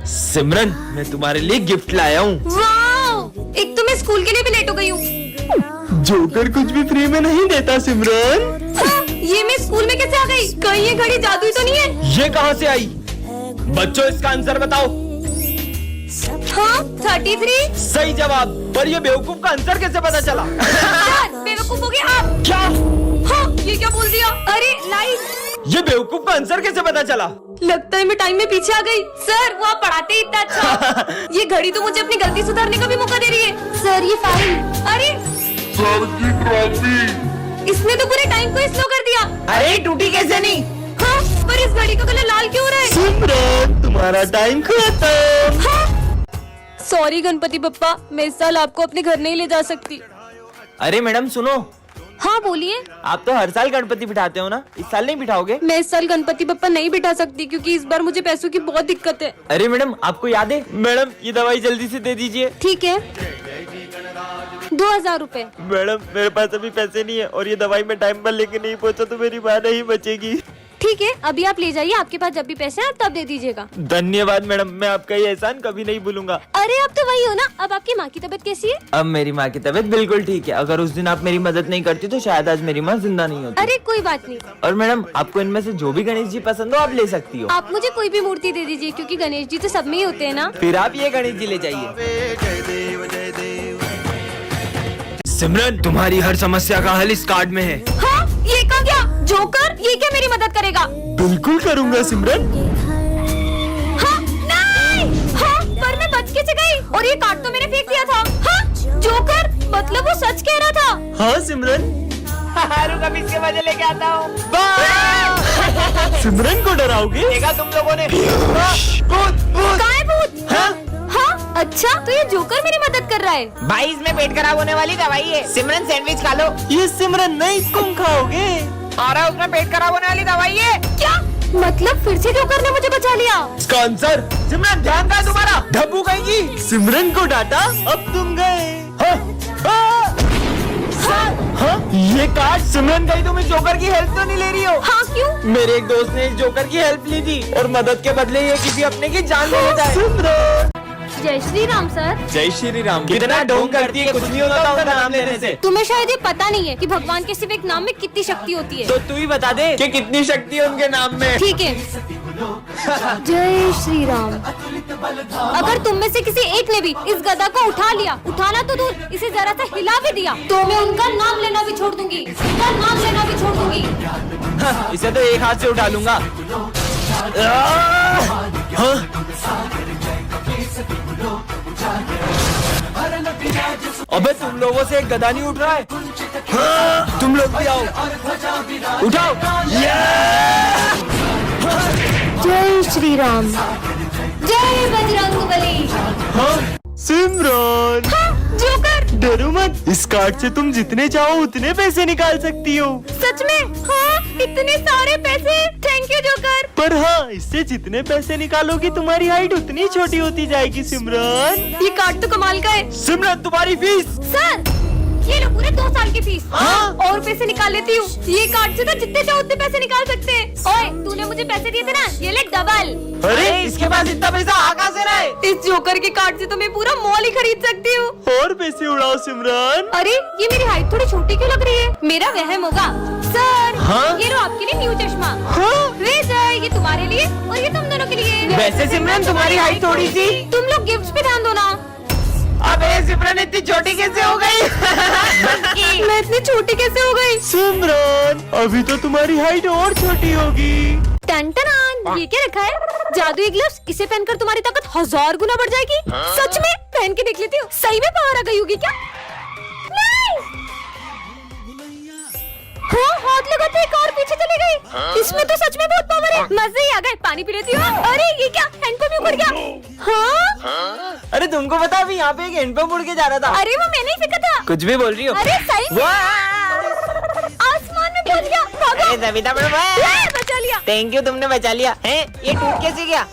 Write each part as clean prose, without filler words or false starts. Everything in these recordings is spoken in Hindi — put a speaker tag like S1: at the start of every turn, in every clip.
S1: सिमरन, मैं तुम्हारे लिए गिफ्ट लाया हूँ।
S2: वाव! एक तो मैं स्कूल के लिए भी लेट हो गई हूँ।
S1: जोकर कुछ भी फ्री में नहीं देता सिमरन।
S2: हाँ, ये मैं स्कूल में कैसे आ गई? कहीं ये घड़ी जादुई तो नहीं है?
S1: ये कहाँ से आई? बच्चों इसका आंसर बताओ।
S2: हाँ, 33।
S1: सही जवाब। पर ये बेवकूफ का आंसर कैसे पता चला?
S2: सर, बेवकूफ हो गया आप।
S1: क्या?
S2: हाँ, ये क्या बोल दिया? अरे लाइट।
S1: ये बेवकूफ का आंसर कैसे पता चला?
S2: लगता है मैं टाइम में पीछे आ गई। सर, वो आप पढ़ाते ही इतना अच्छा। ये घड़ी तो मुझे अपनी गलती सुधारने का भी मौका दे रही है। सर, ये फाइल। अरे
S3: सर की ट्रॉफी।
S2: इसने तो पूरे टाइम को स्लो कर दिया।
S1: अरे टूटी कैसे नहीं?
S2: हाँ, पर इस घड़ी का कलर लाल क्यों हो रहा है?
S1: सिमरन, तुम्हारा टाइम खत्म।
S2: हाँ? सॉरी गणपति बप्पा, मैं इस साल आपको अपने घर नहीं ले जा सकती।
S1: अरे मैडम सुनो,
S2: हाँ बोलिए।
S1: आप तो हर साल गणपति बिठाते हो ना, इस साल नहीं बिठाओगे?
S2: मैं इस साल गणपति बप्पा नहीं बिठा सकती क्योंकि इस बार मुझे पैसों की बहुत दिक्कत है।
S1: अरे मैडम, आपको याद है? मैडम ये दवाई जल्दी से दे दीजिए।
S2: ठीक है, 2000 रूपए।
S1: मैडम मेरे पास अभी पैसे नहीं है और ये दवाई मैं टाइम पर लेके नहीं पहुंचा तो मेरी माँ नहीं बचेगी।
S2: ठीक है, अभी आप ले जाइए, आपके पास जब भी पैसे हैं तब दे दीजिएगा।
S1: धन्यवाद मैडम, मैं आपका ये एहसान कभी नहीं भूलूंगा।
S2: अरे अब तो वही हो ना। अब आपकी माँ की तबीयत कैसी है?
S1: अब मेरी माँ की तबीयत बिल्कुल ठीक है। अगर उस दिन आप मेरी मदद नहीं करती तो शायद आज मेरी माँ जिंदा नहीं होती।
S2: अरे कोई बात नहीं।
S1: और मैडम, आपको इनमें से जो भी गणेश जी पसंद हो आप ले सकती हो।
S2: आप मुझे कोई भी मूर्ति दे दीजिए क्योंकि गणेश जी तो सब में ही होते हैं ना।
S1: फिर आप ये गणेश जी ले जाइए। सिमरन, तुम्हारी हर समस्या का हल इस कार्ड में है।
S2: हाँ, ये कहाँ गया? जोकर, ये क्या मेरी मदद करेगा?
S1: बिल्कुल करूँगा सिमरन।
S2: हाँ, नहीं। हाँ, पर मैं बच कैसे गई? और ये कार्ड तो मैंने फेंक दिया था। हाँ, जोकर, मतलब वो सच कह रहा था।
S1: हाँ सिमरन। रुक, अभी इसके वजह लेके आता हूँ। सिमरन को डराओगे? देखा तुम लोगों ने?
S2: कहाँ है भूत? हाँ, अच्छा तो ये जोकर मेरी मदद कर रहा है।
S4: भाई इसमें पेट खराब होने वाली दवाई है। सिमरन सैंडविच खा लो।
S1: ये सिमरन नहीं, तुम खाओगे।
S4: और उसमें पेट खराब होने वाली दवाई है।
S2: क्या मतलब? फिर से जोकर ने मुझे बचा लिया।
S1: इसका आंसर? सिमरन ध्यान कहाँ तुम्हारा? ढब्बू कहेंगी। सिमरन को डांटा, अब तुम गए। हाँ, ये कार्ड सिमरन कहीं तुम इस जोकर की हेल्प तो नहीं ले रही हो?
S2: हाँ, क्यों?
S1: मेरे एक दोस्त ने इस जोकर की हेल्प ली थी और मदद के बदले ये किसी अपने की जान ले लेता है। सिमरन,
S2: जय श्री राम सर।
S1: जय श्री राम। कितना ढोंग करती है, कुछ नहीं होता उनका नाम लेने से।
S2: तुम्हें शायद ये पता नहीं है कि भगवान के सिर्फ एक नाम में कितनी शक्ति होती है।
S1: तो तू ही बता दे कि कितनी शक्ति है उनके नाम में।
S2: ठीक है। जय श्री राम। अगर तुम में से किसी एक ने भी इस गदा को उठा लिया, उठाना तो दूर, इसे जरा सा हिला भी दिया तो मैं उनका नाम लेना भी छोड़ दूंगी। उनका नाम लेना भी छोड़ दूंगी।
S1: इसे तो एक हाथ से उठा लूंगा। अबे तुम लोगों से एक गदा नहीं उठ रहा है। हाँ, तुम लोग भी आओ, उठाओ।
S2: जय श्री राम। जय बजरंगबली।
S1: हाँ, सिमरन।
S2: हाँ, जोकर।
S1: डरो मत, इस कार्ड से तुम जितने चाहो उतने पैसे निकाल सकती हो।
S2: सच में? हाँ, इतने सारे पैसे। Thank you joker.
S1: पर हाँ, इससे जितने पैसे निकालोगी तुम्हारी हाइट उतनी छोटी होती जाएगी सिमरन।
S2: ये कार्ड तो कमाल का है।
S1: सिमरन तुम्हारी फीस।
S2: सर, ये लो पूरे 2 साल की फीस।
S1: हाँ?
S2: और पैसे निकाल लेती हूँ। ये कार्ड से तो जितने चाहो उतने पैसे निकाल सकते हैं। ओए, तूने मुझे पैसे दिए थे ना, ये ले डबल।
S1: अरे इसके पास इतना पैसा आ कहाँ से रहा है?
S2: इस जोकर के कार्ड से तो मैं पूरा मॉल ही खरीद सकती हूँ।
S1: और पैसे उड़ाओ सिमरन।
S2: अरे ये मेरी हाइट थोड़ी छोटी क्यों लग रही है? मेरा वहम होगा। सर,
S1: हाँ?
S2: ये लो आपके लिए न्यू चश्मा।
S1: हाँ?
S2: वे सर, ये तुम्हारे लिए और ये तुम दोनों के लिए।
S1: वैसे सिमरन तुम्हारी हाइट थोड़ी सी।
S2: तुम लोग गिफ्ट्स पे ध्यान दो ना।
S1: अबे सिमरन इतनी छोटी कैसे हो गई?
S2: मैं इतनी छोटी कैसे हो गई?
S1: सिमरन अभी तो तुम्हारी हाइट और छोटी होगी।
S2: टन-टनान, ये क्या रखा है? जादुई ग्लव्स, इसे पहनकर तुम्हारी ताकत 1000 गुना बढ़ जाएगी। सच में? पहन के देख लेती हूँ, सही में पावर आ गई होगी क्या? नहीं! हाँ, हाथ लगाते एक और पीछे चली गई। इसमें तो सच में बहुत पावर है। मजे ही आ गए। पानी पी लेती हूँ। अरे ये क्या? हैंडपंप ही उड़ गया। हाँ?
S1: अरे तुमको पता अभी यहाँ पे एक हैंडपंप उड़ के जा रहा था।
S2: अरे वो मैंने ही फेंका था।
S1: कुछ भी बोल रही हो?
S2: अरे सही में? आसमान में पहुंच गया। भागो।
S4: सविता
S2: ले, बचा लिया।
S4: थैंक यू, तुमने बचा लिया। हैं? ये टूट कैसे गया?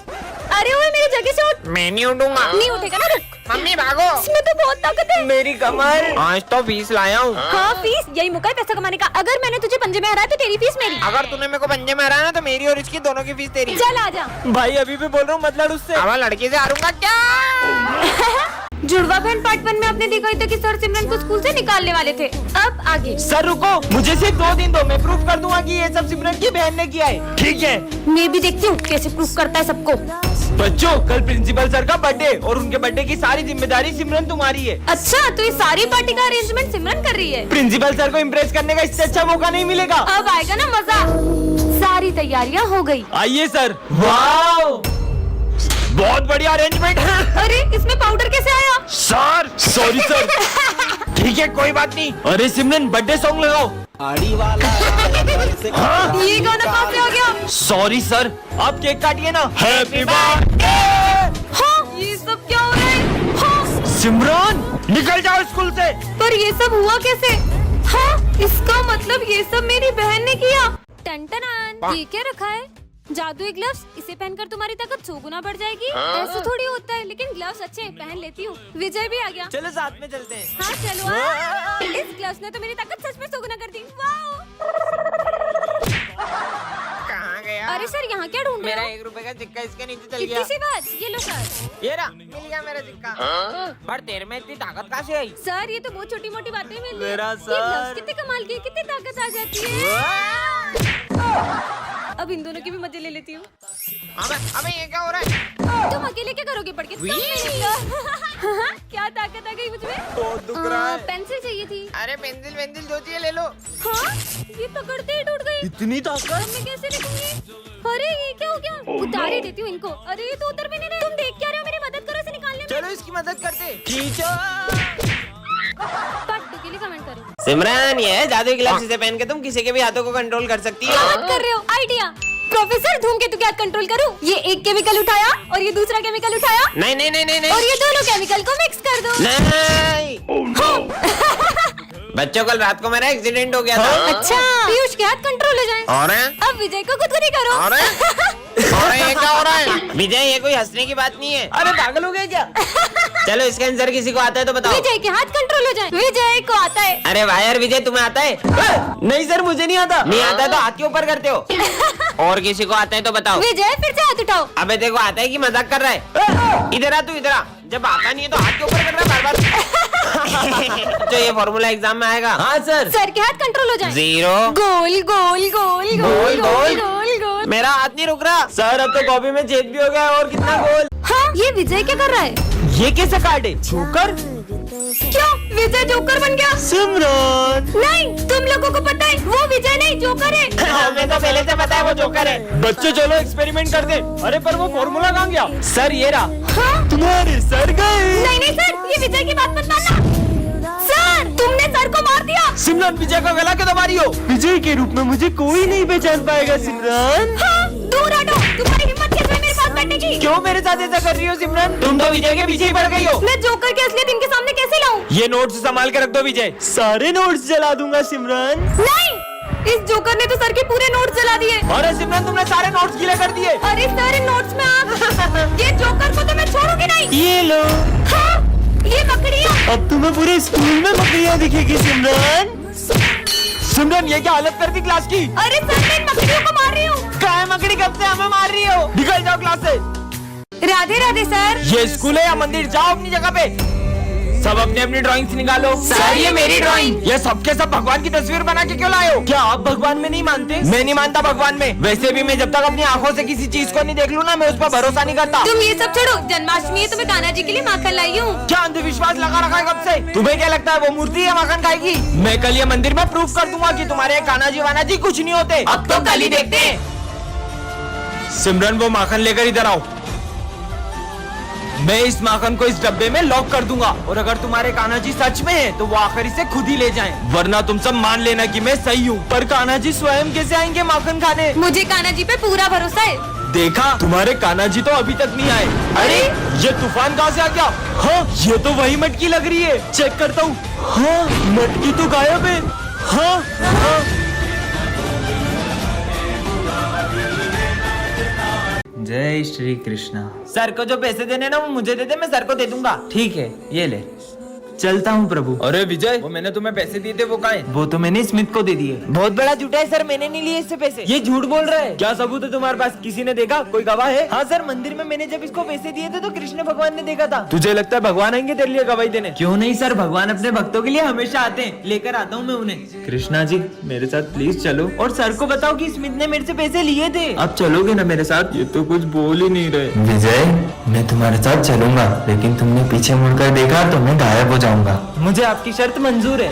S2: अरे ओए मेरी जगह से उठ।
S4: मैं नहीं उठूंगा।
S2: नहीं उठेगा ना, रुक।
S4: मम्मी भागो।
S2: इसमें तो बहुत ताकत है।
S1: मेरी कमर।
S4: आज तो फीस लाया हूँ।
S2: हाँ फीस, यही मौका है पैसा कमाने का। अगर मैंने तुझे पंजे में हराया तो तेरी फीस मेरी।
S4: अगर तूने मेरे को पंजे में हराया ना तो मेरी और इसकी दोनों की फीस तेरी।
S2: चल आजा।
S1: भाई अभी भी बोल रहा हूँ मत लड़ उससे।
S4: अब लड़की से हारूंगा क्या?
S2: जुड़वा बहन पार्ट 1 में आपने देखा ही था कि सर सिमरन को स्कूल से निकालने वाले थे। अब आगे।
S1: सर रुको, मुझे सिर्फ 2 दिन दो, मैं प्रूफ कर दूंगा कि ये सब सिमरन की बहन ने किया है। ठीक है,
S2: मैं भी देखती हूँ कैसे प्रूफ करता है सबको।
S1: बच्चों कल प्रिंसिपल सर का बर्थडे और उनके बर्थडे की सारी जिम्मेदारी सिमरन तुम्हारी है।
S2: अच्छा तो ये सारी पार्टी का अरेंजमेंट सिमरन कर रही है।
S1: प्रिंसिपल सर को इम्प्रेस करने का इससे अच्छा मौका नहीं मिलेगा।
S2: अब आएगा ना मजा। सारी तैयारियां हो गई।
S1: आइए सर। वाओ, बहुत बढ़िया अरेंजमेंट है।
S2: अरे इसमें पाउडर कैसे आया?
S1: Sir sorry sir. ठीक है कोई बात नहीं। अरे सिमरन बर्थडे सॉन्ग लगाओ। हाँ?
S2: ये गाना कहाँ से आ गया?
S1: सॉरी सर, आप केक काटिए ना। Happy birthday.
S2: हाँ ये सब क्या हो रहा है? हाँ
S1: सिमरन निकल जाओ स्कूल से।
S2: पर ये सब हुआ कैसे? हाँ इसका मतलब ये सब मेरी बहन ने किया। टन ये क्या रखा है? जादुई ग्लव्स, इसे पहनकर तुम्हारी ताकत 100 गुना बढ़ जाएगी। ऐसे थोड़ी होता है, लेकिन ग्लव्स अच्छे हैं, पहन लेती हूँ। विजय भी आ गया।
S1: चलो साथ में चलते हैं।
S2: हाँ चलो। इस ग्लव्स ने तो मेरी ताकत सच में 100 गुना कर दी। वाओ।
S4: कहाँ गया?
S2: अरे सर यहाँ क्या ढूंढ रहे
S4: मेरा
S2: हो?
S4: 1 रुपए का सिक्का इसके नीचे चल
S2: इतनी
S4: गया।
S2: सी बात। ये लो सर।
S4: ये रहा, मिल गया मेरा सिक्का। पर तेरे में इतनी ताकत कहाँ से आई?
S2: सर ये तो बहुत छोटी मोटी बातें मिल रही
S1: मेरा
S2: ये
S1: सर।
S2: ग्लव्स कितने कमाल की, कितनी ताकत आ जाती है। अब इन दोनों की भी मजे ले लेती हूँ।
S4: अबे ये क्या हो रहा है?
S2: तुम अकेले क्या करोगे पढ़ के? सब में निकलो। क्या ताकत आ गई मुझमें?
S1: बहुत दुख रहा है।
S2: पेंसिल चाहिए थी।
S4: अरे पेंसिल जो चाहिए ले लो।
S2: हाँ ये पकड़ते ही टूट गई।
S1: इतनी ताकत।
S2: अब मैं कैसे लिखूंगी? अरे ये क्या हो गया? उतार ही देती हूँ इनको। अरे ये तो उतर भी नहीं रहे। तुम देख क्या रहे हो? मेरी मदद करो इसे निकालने में।
S1: चलो इसकी मदद करते। खींचो।
S2: पट्टू के लिए कमेंट करो।
S4: सिमरन ये जादुई ग्लव्स से पहन के तुम किसी के भी हाथों को कंट्रोल कर सकती
S2: क्या
S4: हो।
S2: बात कर रहे हो? आइडिया। प्रोफेसर धूमकेतु क्या कंट्रोल करूं? ये एक केमिकल उठाया और ये दूसरा केमिकल उठाया
S4: नहीं
S2: और ये दोनों केमिकल को मिक्स कर दो।
S4: नहीं। बच्चों कल रात को मेरा एक्सीडेंट हो गया था।
S2: अच्छा पीयूष के हाथ कंट्रोल हो जाए।
S4: और है?
S2: अब विजय को खुद नहीं करो।
S4: और है? और ये क्या हो रहा है? विजय ये कोई हंसने की बात नहीं है।
S1: अरे पागल हो गए क्या?
S4: चलो इसका आंसर किसी को आता है तो बताओ।
S2: विजय के हाथ कंट्रोल हो जाए। विजय को आता है।
S4: अरे वाह यार विजय तुम्हें आता है?
S1: नहीं सर मुझे नहीं आता।
S4: नहीं आता है तो हाथ के ऊपर करते हो। और किसी को आता है तो बताओ।
S2: विजय फिर से हाथ उठाओ।
S4: अबे देखो आता है कि मजाक कर रहा है? इधर आ तू इधर आ। जब आता नहीं है तो हाथ के ऊपर कर रहा है बार बार। तो ये फॉर्मूला एग्जाम में आएगा।
S1: हाँ सर।
S2: सर के हाथ कंट्रोल हो जाए।
S4: 0
S2: गोल गोल गोल गोल गोल गोल गोल।
S4: मेरा हाथ नहीं रुक रहा।
S1: सर अब तो कॉपी में छेद भी हो गया और कितना गोल।
S2: हाँ ये विजय क्या कर रहा है?
S1: ये कैसा कार्ड है? जोकर?
S2: क्यों विजय जोकर बन गया?
S1: सिमरन
S2: नहीं तुम लोगों को पता है वो विजय नहीं जोकर है।
S4: हमें तो पहले से पता है वो जोकर है।
S1: बच्चों चलो एक्सपेरिमेंट कर दे। अरे पर वो फॉर्मूला कहाँ गया? सर ये रहा।
S2: हाँ?
S1: तुम्हारे सर गए।
S2: नहीं सर ये विजय की बात मत मानना। सर तुमने सर को मार दिया।
S1: सिमरन विजय का गला क्यों दबा रही हो? विजय के रूप में मुझे कोई नहीं पहचान पाएगा सिमरन।
S2: हाँ दूर हटो। तुम्हारी हिम्मत कैसे है मेरे पास बैठने की?
S1: क्यों मेरे साथ ऐसा कर रही हो सिमरन? तुम तो विजय के पीछे ही पड़ गई हो।
S2: मैं जोकर की असलियत इनके सामने कैसे लाऊं?
S1: ये नोट्स संभाल के रख दो विजय। सारे नोट्स जला दूंगा सिमरन।
S2: नहीं इस जोकर ने तो सर के पूरे नोट्स जला दिए।
S1: अरे सिमरन तुमने सारे नोट्स गीले कर दिए।
S2: अरे सर इन नोट्स में आप ये जोकर को तो मैं छोड़ूंगी नहीं।
S1: ये लो।
S2: हाँ ये बकरियां।
S1: अब तुम्हें पूरे स्कूल में बकरियां दिखेगी सिमरन। सिमरन ये क्या हालत कर दी क्लास की?
S2: अरे सर मैं इन बकरियों को मार रही हूँ।
S1: काय मकड़ी कब से हमें मार रही हो? निकल जाओ क्लास से।
S2: राधे राधे सर।
S1: ये स्कूल है या मंदिर? जाओ अपनी जगह पे। सब अपनी अपनी ड्राइंग्स निकालो।
S4: सर, ये मेरी ड्राइंग।
S1: ये सबके सब भगवान की तस्वीर बना के क्यों लाए हो? क्या आप भगवान में नहीं मानते? मैं नहीं मानता भगवान में। वैसे भी मैं जब तक अपनी आंखों से किसी चीज को नहीं देख लूँ ना मैं उस पर भरोसा नहीं करता।
S2: तुम ये सब छोड़ो। जन्माष्टमी है तो मैं कान्हा जी के लिए माखन लाई हूँ।
S1: क्या अंधविश्वास लगा रखा है कब से? तुम्हें क्या लगता है वो मूर्ति है माखन खाएगी? मैं कल ये मंदिर में प्रूफ कर दूंगा कि तुम्हारे कान्हा जी वाना जी कुछ नहीं होते।
S4: अब तो कल ही देखते हैं।
S1: सिमरन वो माखन लेकर इधर आओ। मैं इस माखन को इस डब्बे में लॉक कर दूंगा और अगर तुम्हारे कान्हा जी सच में हैं, तो वो आखिर इसे खुद ही ले जाएं। वरना तुम सब मान लेना कि मैं सही हूँ। पर कान्हा जी स्वयं कैसे आएंगे माखन खाने?
S2: मुझे कान्हा जी पे पूरा भरोसा है।
S1: देखा तुम्हारे कान्हा जी तो अभी तक नहीं आए। अरे ये तूफान कहाँ से आ गया? हाँ ये तो वही मटकी लग रही है। चेक करता हूँ। हाँ मटकी तो गायब है। हाँ हाँ जय श्री कृष्णा।
S4: सर को जो पैसे देने ना वो मुझे दे दे, मैं सर को दे दूंगा।
S1: ठीक है, ये ले। चलता हूँ प्रभु।
S4: अरे विजय, वो मैंने तुम्हें पैसे दिए थे वो कहाँ है?
S1: वो तो मैंने स्मिथ को दे दिए।
S4: बहुत बड़ा झूठा है सर, मैंने नहीं लिए इससे पैसे।
S1: ये झूठ बोल रहा है। क्या सबूत है तुम्हारे पास? किसी ने देखा? कोई गवाह है?
S4: हाँ सर, मंदिर में मैंने जब इसको पैसे दिए थे तो कृष्ण भगवान ने देखा था।
S1: तुझे लगता है भगवान आएंगे तेरे लिए गवाही देने?
S4: क्यों नहीं सर, भगवान अपने भक्तों के लिए हमेशा आते हैं, लेकर आता हूँ मैं उन्हें।
S1: कृष्णा जी, मेरे साथ प्लीज चलो।
S4: और सर को बताओ कि स्मिथ ने मेरे से पैसे लिए थे।
S1: अब चलोगे ना मेरे साथ? ये तो कुछ बोल ही नहीं रहे।
S5: विजय, मैं तुम्हारे साथ चलूंगा, लेकिन तुमने पीछे मुड़कर देखा तो मैं गायब हो जाऊंगा।
S1: मुझे आपकी शर्त मंजूर है।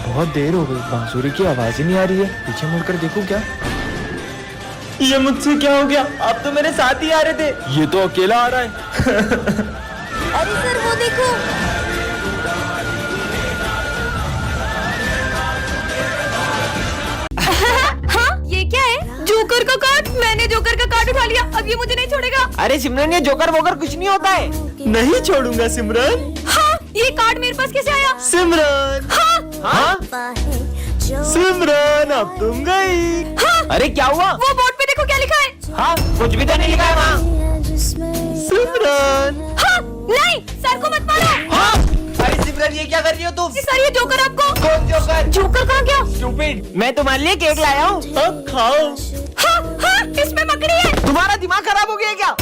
S1: बहुत देर हो गई, बांसुरी की आवाज ही नहीं आ रही है। पीछे मुड़कर देखूं क्या? ये मुझसे क्या हो गया? आप तो मेरे साथ ही आ रहे थे, ये तो अकेला आ रहा है।
S2: अरे सर वो देखो। हाँ, ये क्या है? जोकर का कार्ड। मैंने जोकर का कार्ड उठा लिया, अब ये मुझे नहीं छोड़ेगा।
S4: अरे सिमरन, ये जोकर वोकर कुछ नहीं होता है।
S1: नहीं छोड़ूंगा सिमरन।
S2: हाँ, ये कार्ड मेरे पास कैसे आया?
S1: सिमरन,
S4: हाँ?
S1: सिमरन, अब तुम गई।
S2: हाँ,
S4: अरे क्या हुआ?
S2: वो बोर्ड पे देखो क्या लिखा है।
S4: हाँ, कुछ भी तो नहीं लिखा है वहाँ।
S1: सिमरन,
S2: हाँ, नहीं, सर को मत मारो।
S4: हाँ? अरे सिमरन, ये क्या कर रही हो तुम?
S2: सर ये जोकर आपको।
S4: कौन जोकर?
S2: जोकर कहाँ गया?
S4: स्टूपिड, मैं तुम्हारे लिए केक लाया हूँ।
S1: अब खाओ।
S2: हाँ, हाँ, इसमें मकड़ी है।
S4: तुम्हारा दिमाग खराब हो गया क्या?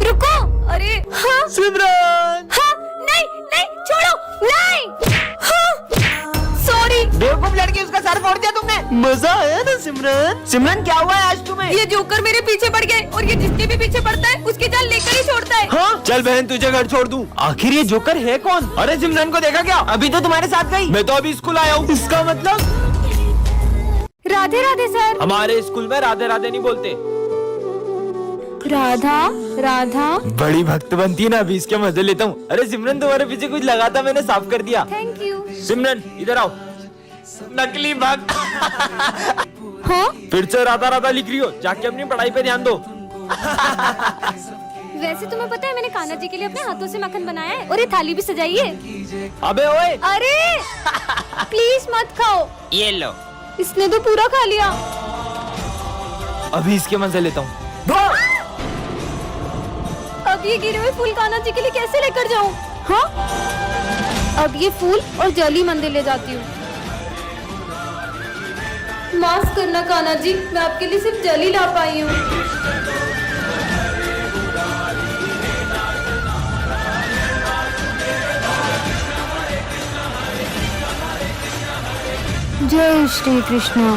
S2: रुको, अरे हाँ,
S1: सिमरन,
S2: हाँ, नहीं, नहीं, छोड़ो, नहीं, हाँ, सॉरी।
S4: बेवकूफ लड़की, उसका सर फोड़ दिया तुमने।
S1: मजा आया ना सिमरन?
S4: सिमरन, क्या हुआ है आज तुम्हें?
S2: ये जोकर मेरे पीछे पड़ गए और ये जिसके भी पीछे पड़ता है उसकी जान लेकर ही छोड़ता है।
S1: हाँ, चल बहन, तुझे घर छोड़ दूं। आखिर ये जोकर है कौन?
S4: अरे सिमरन को देखा क्या? अभी तो तुम्हारे साथ गई।
S1: मैं तो अभी स्कूल आया हूँ। इसका मतलब?
S2: राधे राधे सर।
S1: हमारे स्कूल में राधे राधे नहीं बोलते।
S2: राधा राधा।
S1: बड़ी भक्त बनती है ना, अभी इसके मजे लेता हूँ। अरे सिमरन, तुम्हारे पीछे कुछ लगा था, मैंने साफ कर दिया।
S2: Thank you.
S1: सिमरन, इधर आओ।
S4: नकली भक्त।
S2: हाँ,
S1: फिर से राधा राधा लिख रही हो, जाके अपनी पढ़ाई पे ध्यान दो।
S2: वैसे तुम्हें पता है मैंने कान्हा जी के लिए अपने हाथों से मक्खन बनाया है और ये थाली भी सजाई है।
S1: अबे ओए,
S2: अरे प्लीज मत खाओ।
S4: ये लो।
S2: इसने तो पूरा खा लिया।
S1: अभी इसके मजे लेता हूँ।
S2: अब ये गिरे हुए फूल कान्हा जी के लिए कैसे लेकर जाऊँ? हाँ, अब ये फूल और जली मंदिर ले जाती हूँ। माफ करना कान्हा जी, मैं आपके लिए सिर्फ जली ला पाई हूँ। जय श्री कृष्ण।